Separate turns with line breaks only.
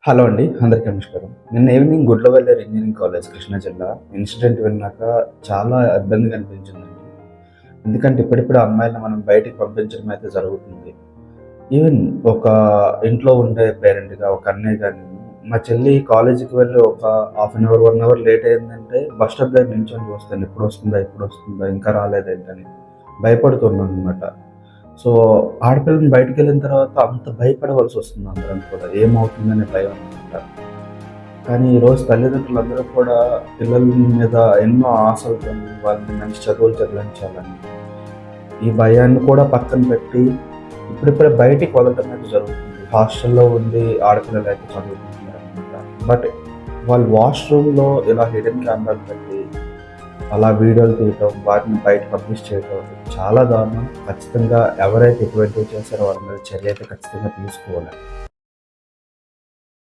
Hello అండి. అందరికీ నమస్కారం. నిన్న evening Gudlavalleru engineering college Krishna జిల్లా ఇన్సిడెంట్ విన్నాక చాలా ఇబ్బందిగా అనిపించిందండి. ఎందుకంటే ఇప్పుడిప్పుడు అమ్మాయిలని మనం బయటికి పంపించడం అయితే జరుగుతుంది. ఈవెన్ ఒక ఇంట్లో ఉండే పేరెంట్‌గా ఒక అన్నయ్యగా నేను మా చెల్లి కాలేజీకి వెళ్ళి ఒక half an hour, 1 hour late అయిందంటే బస్ స్టాప్ దగ్గర నిల్చొని చూస్తాను. ఎప్పుడొస్తుందా? ఎప్పుడొస్తుందా? ఇంకా రాలేదేంటని భయపడుతున్నాననమాట. సో, ఆడపిల్లని బయటికెళ్ళిన తర్వాత అంత భయపడవలసొస్తుంది అందరం కూడా. ఏమవుతుందనే భయం అనమాట. కానీ ఈరోజు తల్లిదండ్రులందరూ కూడా పిల్లల మీద ఎన్నో ఆశలతోని వాళ్ళని మంచి చదువులు చదివించాలని, ఈ భయాన్ని కూడా పక్కన పెట్టి ఇప్పుడిప్పుడే బయటికి వదలటం అయితే జరుగుతుంది. హాస్టల్‌లో ఉండి ఆడపిల్లలైతే చదువుకుంటున్నారనమాట. బట్ వాళ్ళు వాష్‌రూమ్‌లో ఇలా హిడెన్ కెమెరాలు పెట్టి అలా వీడియోలు తీయటం, వాటిని బయట పబ్లిష్ చేయటం చాలా దారుణం. ఖచ్చితంగా ఎవరైతే ఇటువంటివి చేశారో వాళ్ళ మీద చర్య అయితే ఖచ్చితంగా తీసుకోవాలి.